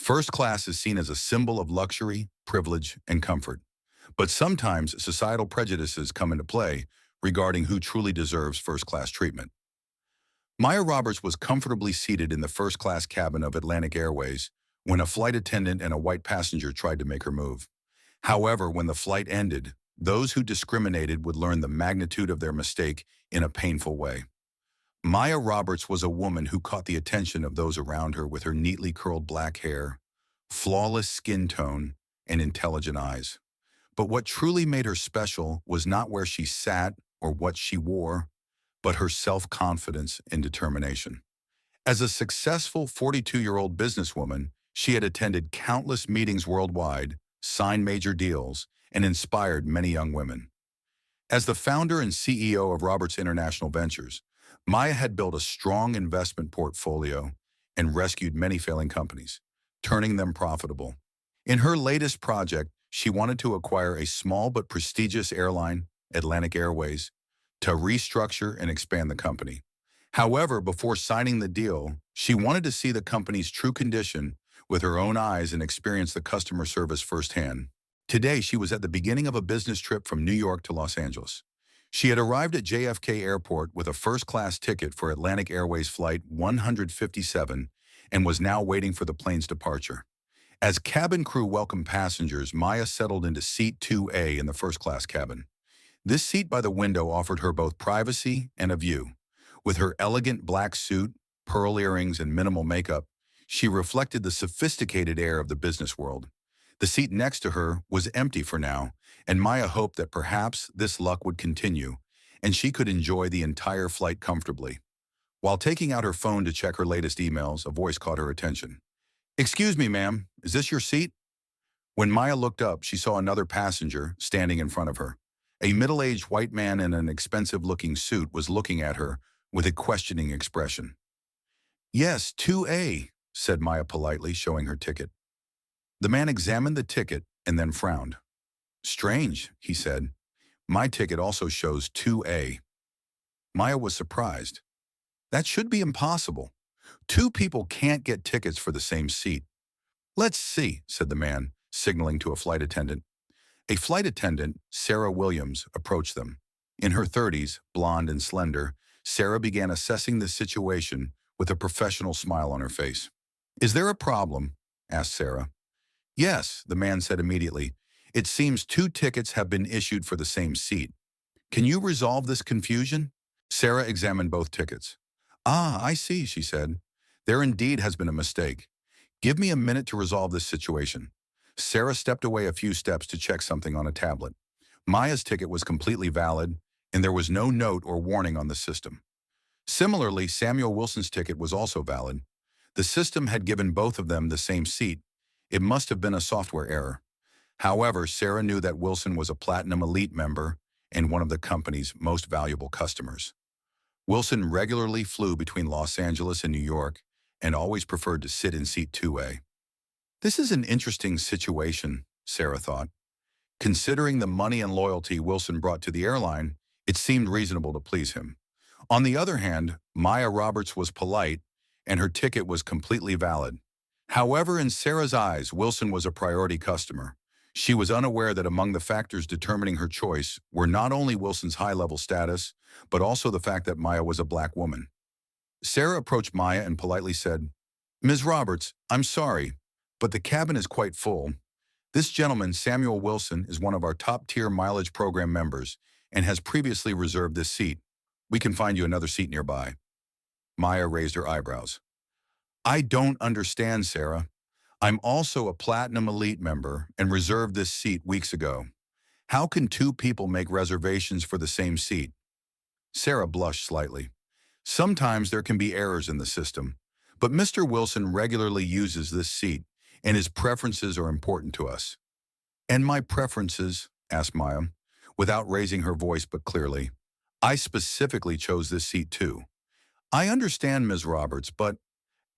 First class is seen as a symbol of luxury, privilege, and comfort. But sometimes societal prejudices come into play regarding who truly deserves first-class treatment. Maya Roberts was comfortably seated in the first-class cabin of Atlantic Airways when a flight attendant and a white passenger tried to make her move. However, when the flight ended, those who discriminated would learn the magnitude of their mistake in a painful way. Maya Roberts was a woman who caught the attention of those around her with her neatly curled black hair, flawless skin tone, and intelligent eyes. But what truly made her special was not where she sat or what she wore, but her self-confidence and determination. As a successful 42-year-old businesswoman, she had attended countless meetings worldwide, signed major deals, and inspired many young women. As the founder and CEO of Roberts International Ventures, Maya had built a strong investment portfolio and rescued many failing companies, turning them profitable. In her latest project, she wanted to acquire a small but prestigious airline, Atlantic Airways, to restructure and expand the company. However, before signing the deal, she wanted to see the company's true condition with her own eyes and experience the customer service firsthand. Today, she was at the beginning of a business trip from New York to Los Angeles. She had arrived at JFK Airport with a first-class ticket for Atlantic Airways Flight 157 and was now waiting for the plane's departure. As cabin crew welcomed passengers, Maya settled into Seat 2A in the first-class cabin. This seat by the window offered her both privacy and a view. With her elegant black suit, pearl earrings, and minimal makeup, she reflected the sophisticated air of the business world. The seat next to her was empty for now, and Maya hoped that perhaps this luck would continue, and she could enjoy the entire flight comfortably. While taking out her phone to check her latest emails, a voice caught her attention. "Excuse me, ma'am, is this your seat?" When Maya looked up, she saw another passenger standing in front of her. A middle-aged white man in an expensive-looking suit was looking at her with a questioning expression. "Yes, 2A, said Maya politely, showing her ticket. The man examined the ticket and then frowned. "Strange," he said. "My ticket also shows 2A. Maya was surprised. That should be impossible. Two people can't get tickets for the same seat. "Let's see," said the man, signaling to a flight attendant. A flight attendant, Sarah Williams, approached them. In her 30s, blonde and slender, Sarah began assessing the situation with a professional smile on her face. "Is there a problem?" asked Sarah. "Yes," the man said immediately. "It seems two tickets have been issued for the same seat. Can you resolve this confusion?" Sarah examined both tickets. "Ah, I see," she said. "There indeed has been a mistake. Give me a minute to resolve this situation." Sarah stepped away a few steps to check something on a tablet. Maya's ticket was completely valid, and there was no note or warning on the system. Similarly, Samuel Wilson's ticket was also valid. The system had given both of them the same seat. It must have been a software error. However, Sarah knew that Wilson was a Platinum Elite member and one of the company's most valuable customers. Wilson regularly flew between Los Angeles and New York and always preferred to sit in seat 2A. This is an interesting situation, Sarah thought. Considering the money and loyalty Wilson brought to the airline, it seemed reasonable to please him. On the other hand, Maya Roberts was polite, and her ticket was completely valid. However, in Sarah's eyes, Wilson was a priority customer. She was unaware that among the factors determining her choice were not only Wilson's high-level status, but also the fact that Maya was a black woman. Sarah approached Maya and politely said, "Ms. Roberts, I'm sorry, but the cabin is quite full. This gentleman, Samuel Wilson, is one of our top-tier mileage program members and has previously reserved this seat. We can find you another seat nearby." Maya raised her eyebrows. "I don't understand, Sarah. I'm also a Platinum Elite member and reserved this seat weeks ago. How can two people make reservations for the same seat?" Sarah blushed slightly. "Sometimes there can be errors in the system, but Mr. Wilson regularly uses this seat, and his preferences are important to us." "And my preferences?" asked Maya, without raising her voice but clearly. "I specifically chose this seat too." "I understand, Ms. Roberts, but—"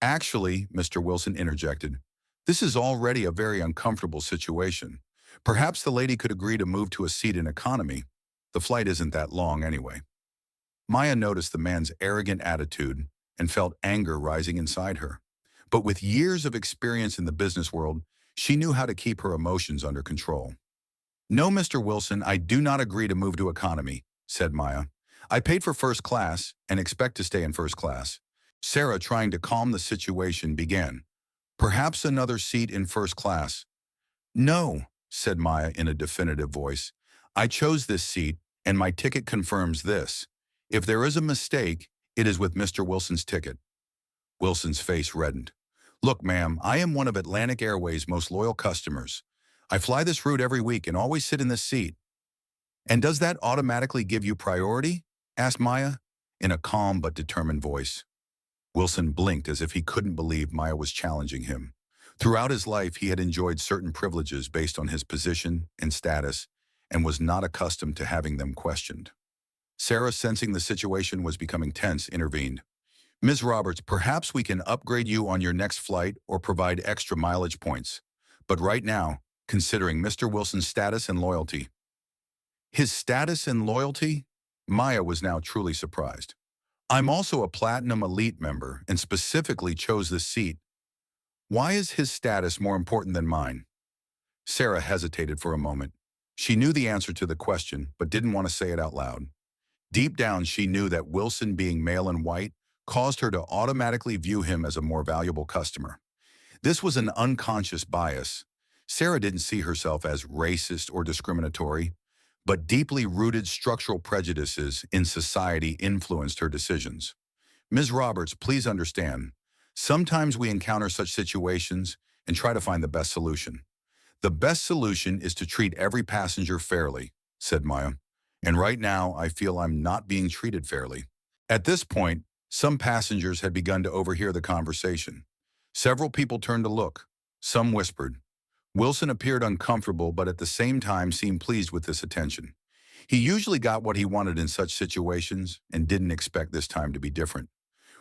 "Actually," Mr. Wilson interjected, "this is already a very uncomfortable situation. Perhaps the lady could agree to move to a seat in economy. The flight isn't that long anyway." Maya noticed the man's arrogant attitude and felt anger rising inside her. But with years of experience in the business world, she knew how to keep her emotions under control. "No, Mr. Wilson, I do not agree to move to economy," said Maya. "I paid for first class and expect to stay in first class." Sarah, trying to calm the situation, began. "Perhaps another seat in first class." "No," said Maya in a definitive voice. "I chose this seat, and my ticket confirms this. If there is a mistake, it is with Mr. Wilson's ticket." Wilson's face reddened. "Look, ma'am, I am one of Atlantic Airways' most loyal customers. I fly this route every week and always sit in this seat." "And does that automatically give you priority?" asked Maya, in a calm but determined voice. Wilson blinked as if he couldn't believe Maya was challenging him. Throughout his life, he had enjoyed certain privileges based on his position and status and was not accustomed to having them questioned. Sarah, sensing the situation was becoming tense, intervened. "Ms. Roberts, perhaps we can upgrade you on your next flight or provide extra mileage points. But right now, considering Mr. Wilson's status and loyalty." His status and loyalty? Maya was now truly surprised. "I'm also a Platinum Elite member and specifically chose this seat. Why is his status more important than mine?" Sarah hesitated for a moment. She knew the answer to the question, but didn't want to say it out loud. Deep down, she knew that Wilson being male and white caused her to automatically view him as a more valuable customer. This was an unconscious bias. Sarah didn't see herself as racist or discriminatory, but deeply rooted structural prejudices in society influenced her decisions. "Ms. Roberts, please understand. Sometimes we encounter such situations and try to find the best solution. The best solution is to treat every passenger fairly," said Maya. "And right now, I feel I'm not being treated fairly." At this point, some passengers had begun to overhear the conversation. Several people turned to look. Some whispered. Wilson appeared uncomfortable, but at the same time seemed pleased with this attention. He usually got what he wanted in such situations and didn't expect this time to be different.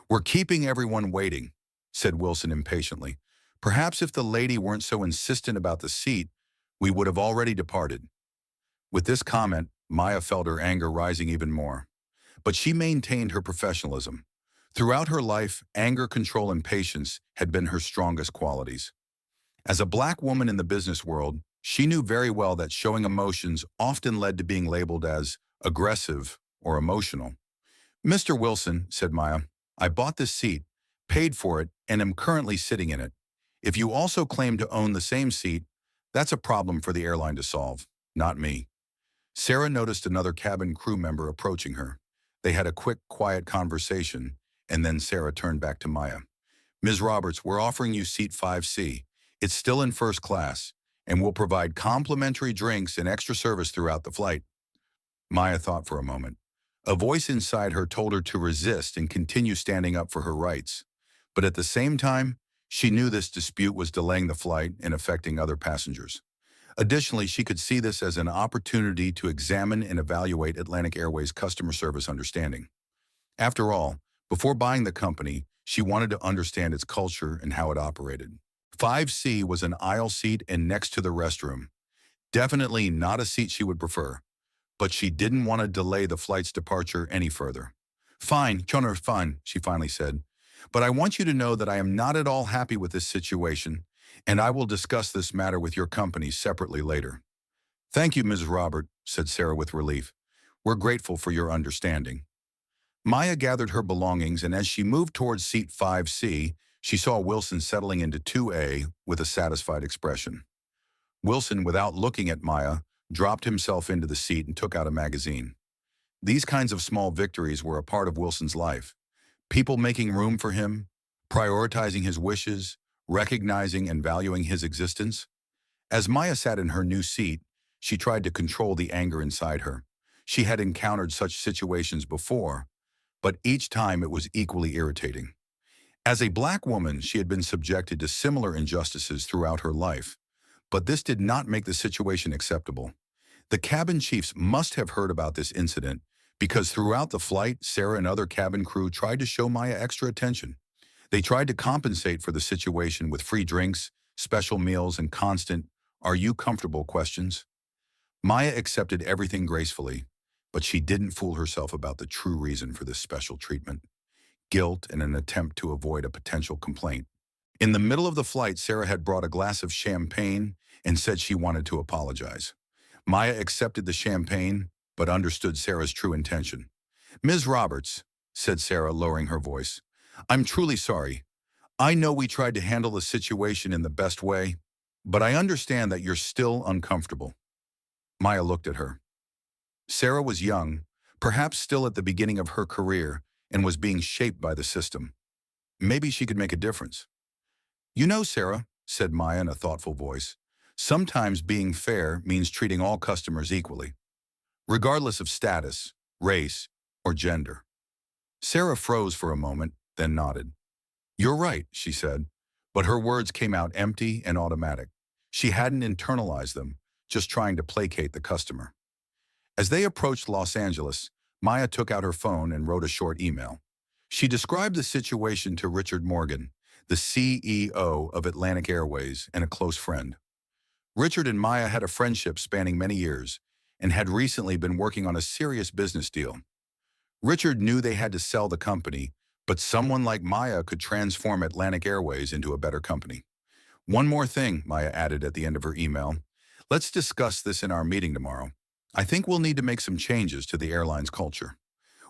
"We're keeping everyone waiting," said Wilson impatiently. "Perhaps if the lady weren't so insistent about the seat, we would have already departed." With this comment, Maya felt her anger rising even more. But she maintained her professionalism. Throughout her life, anger, control, and patience had been her strongest qualities. As a black woman in the business world, she knew very well that showing emotions often led to being labeled as aggressive or emotional. "Mr. Wilson," said Maya, "I bought this seat, paid for it, and am currently sitting in it. If you also claim to own the same seat, that's a problem for the airline to solve, not me." Sarah noticed another cabin crew member approaching her. They had a quick, quiet conversation, and then Sarah turned back to Maya. "Ms. Roberts, we're offering you seat 5C. It's still in first class, and we'll provide complimentary drinks and extra service throughout the flight." Maya thought for a moment. A voice inside her told her to resist and continue standing up for her rights. But at the same time, she knew this dispute was delaying the flight and affecting other passengers. Additionally, she could see this as an opportunity to examine and evaluate Atlantic Airways' customer service understanding. After all, before buying the company, she wanted to understand its culture and how it operated. 5C was an aisle seat and next to the restroom. Definitely not a seat she would prefer. But she didn't want to delay the flight's departure any further. "Fine, fine," she finally said. "But I want you to know that I am not at all happy with this situation, and I will discuss this matter with your company separately later." "Thank you, Ms. Robert," said Sarah with relief. "We're grateful for your understanding." Maya gathered her belongings, and as she moved towards seat 5C, she saw Wilson settling into 2A with a satisfied expression. Wilson, without looking at Maya, dropped himself into the seat and took out a magazine. These kinds of small victories were a part of Wilson's life. People making room for him, prioritizing his wishes, recognizing and valuing his existence. As Maya sat in her new seat, she tried to control the anger inside her. She had encountered such situations before, but each time it was equally irritating. As a black woman, she had been subjected to similar injustices throughout her life, but this did not make the situation acceptable. The cabin chiefs must have heard about this incident because throughout the flight, Sarah and other cabin crew tried to show Maya extra attention. They tried to compensate for the situation with free drinks, special meals, and constant, "Are you comfortable?" questions. Maya accepted everything gracefully, but she didn't fool herself about the true reason for this special treatment: guilt and an attempt to avoid a potential complaint. In the middle of the flight, Sarah had brought a glass of champagne and said she wanted to apologize. Maya accepted the champagne, but understood Sarah's true intention. "Ms. Roberts," said Sarah, lowering her voice, "I'm truly sorry. I know we tried to handle the situation in the best way, but I understand that you're still uncomfortable." Maya looked at her. Sarah was young, perhaps still at the beginning of her career, and was being shaped by the system. Maybe she could make a difference. "You know, Sarah," said Maya in a thoughtful voice, "sometimes being fair means treating all customers equally, regardless of status, race, or gender." Sarah froze for a moment, then nodded. "You're right," she said, but her words came out empty and automatic. She hadn't internalized them, just trying to placate the customer. As they approached Los Angeles, Maya took out her phone and wrote a short email. She described the situation to Richard Morgan, the CEO of Atlantic Airways and a close friend. Richard and Maya had a friendship spanning many years and had recently been working on a serious business deal. Richard knew they had to sell the company, but someone like Maya could transform Atlantic Airways into a better company. "One more thing," Maya added at the end of her email. "Let's discuss this in our meeting tomorrow. I think we'll need to make some changes to the airline's culture."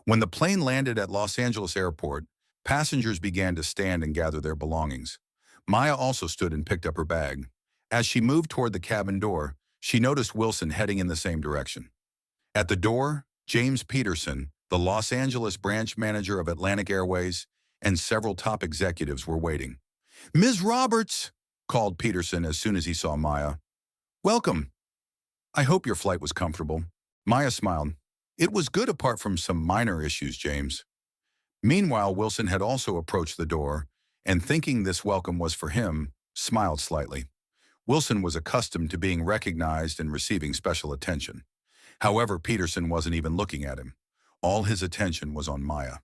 When the plane landed at Los Angeles Airport, passengers began to stand and gather their belongings. Maya also stood and picked up her bag. As she moved toward the cabin door, she noticed Wilson heading in the same direction. At the door, James Peterson, the Los Angeles branch manager of Atlantic Airways, and several top executives were waiting. "Ms. Roberts," called Peterson as soon as he saw Maya. "Welcome. I hope your flight was comfortable." Maya smiled. "It was good apart from some minor issues, James." Meanwhile, Wilson had also approached the door, and thinking this welcome was for him, smiled slightly. Wilson was accustomed to being recognized and receiving special attention. However, Peterson wasn't even looking at him. All his attention was on Maya.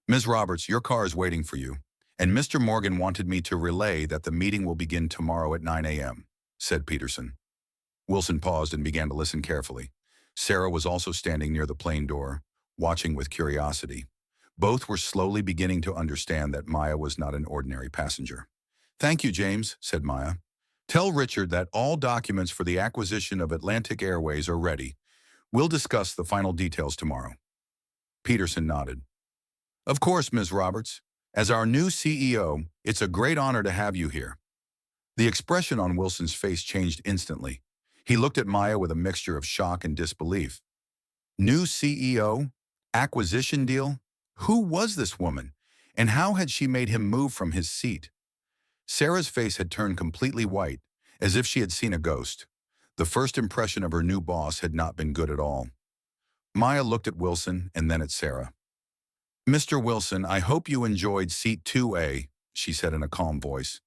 "Ms. Roberts, your car is waiting for you, and Mr. Morgan wanted me to relay that the meeting will begin tomorrow at 9 a.m., said Peterson. Wilson paused and began to listen carefully. Sarah was also standing near the plane door, watching with curiosity. Both were slowly beginning to understand that Maya was not an ordinary passenger. "Thank you, James," said Maya. "Tell Richard that all documents for the acquisition of Atlantic Airways are ready. We'll discuss the final details tomorrow." Peterson nodded. "Of course, Ms. Roberts. As our new CEO, it's a great honor to have you here." The expression on Wilson's face changed instantly. He looked at Maya with a mixture of shock and disbelief. New CEO? Acquisition deal? Who was this woman? And how had she made him move from his seat? Sarah's face had turned completely white, as if she had seen a ghost. The first impression of her new boss had not been good at all. Maya looked at Wilson and then at Sarah. "Mr. Wilson, I hope you enjoyed seat 2A, she said in a calm voice.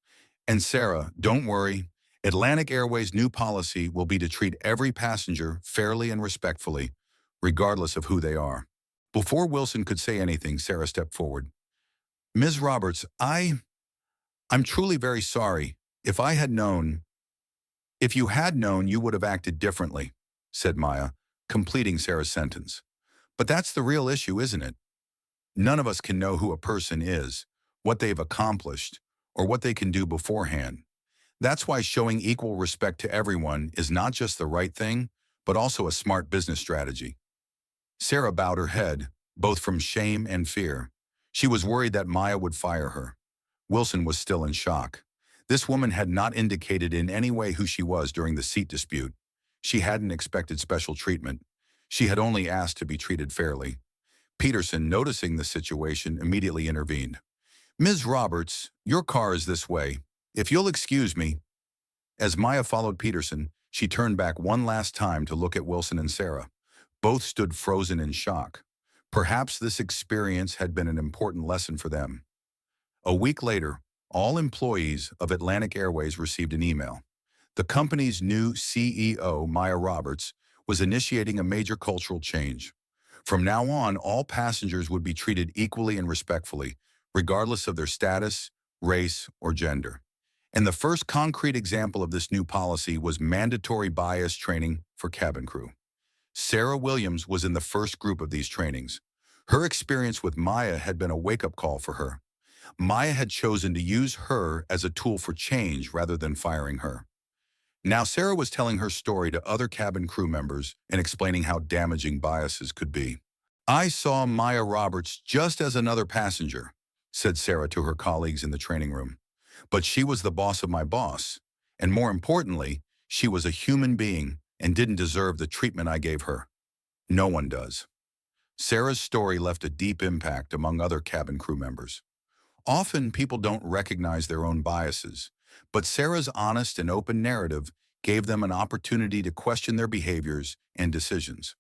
"And Sarah, don't worry. Atlantic Airways' new policy will be to treat every passenger fairly and respectfully, regardless of who they are." Before Wilson could say anything, Sarah stepped forward. "Ms. Roberts, I'm truly very sorry. If you had known, you would have acted differently," said Maya, completing Sarah's sentence. "But that's the real issue, isn't it? None of us can know who a person is, what they've accomplished, or what they can do beforehand. That's why showing equal respect to everyone is not just the right thing, but also a smart business strategy." Sarah bowed her head, both from shame and fear. She was worried that Maya would fire her. Wilson was still in shock. This woman had not indicated in any way who she was during the seat dispute. She hadn't expected special treatment. She had only asked to be treated fairly. Peterson, noticing the situation, immediately intervened. "Ms. Roberts, your car is this way. If you'll excuse me." As Maya followed Peterson, she turned back one last time to look at Wilson and Sarah. Both stood frozen in shock. Perhaps this experience had been an important lesson for them. A week later, all employees of Atlantic Airways received an email. The company's new CEO, Maya Roberts, was initiating a major cultural change. From now on, all passengers would be treated equally and respectfully, regardless of their status, race, or gender. And the first concrete example of this new policy was mandatory bias training for cabin crew. Sarah Williams was in the first group of these trainings. Her experience with Maya had been a wake-up call for her. Maya had chosen to use her as a tool for change rather than firing her. Now Sarah was telling her story to other cabin crew members and explaining how damaging biases could be. "I saw Maya Roberts just as another passenger," said Sarah to her colleagues in the training room. "But she was the boss of my boss. And more importantly, she was a human being and didn't deserve the treatment I gave her. No one does." Sarah's story left a deep impact among other cabin crew members. Often people don't recognize their own biases, but Sarah's honest and open narrative gave them an opportunity to question their behaviors and decisions.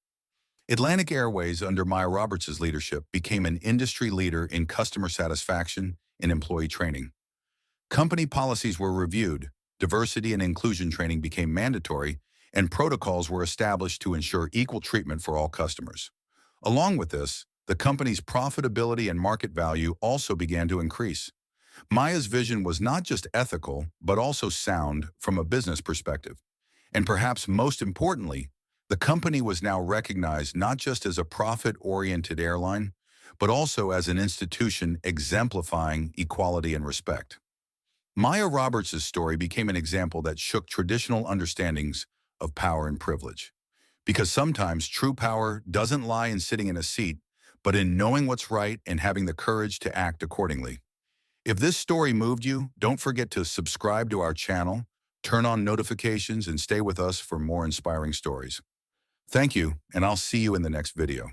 Atlantic Airways, under Maya Roberts' leadership, became an industry leader in customer satisfaction and employee training. Company policies were reviewed, diversity and inclusion training became mandatory, and protocols were established to ensure equal treatment for all customers. Along with this, the company's profitability and market value also began to increase. Maya's vision was not just ethical, but also sound from a business perspective. And perhaps most importantly, the company was now recognized not just as a profit-oriented airline, but also as an institution exemplifying equality and respect. Maya Roberts' story became an example that shook traditional understandings of power and privilege. Because sometimes true power doesn't lie in sitting in a seat, but in knowing what's right and having the courage to act accordingly. If this story moved you, don't forget to subscribe to our channel, turn on notifications, and stay with us for more inspiring stories. Thank you, and I'll see you in the next video.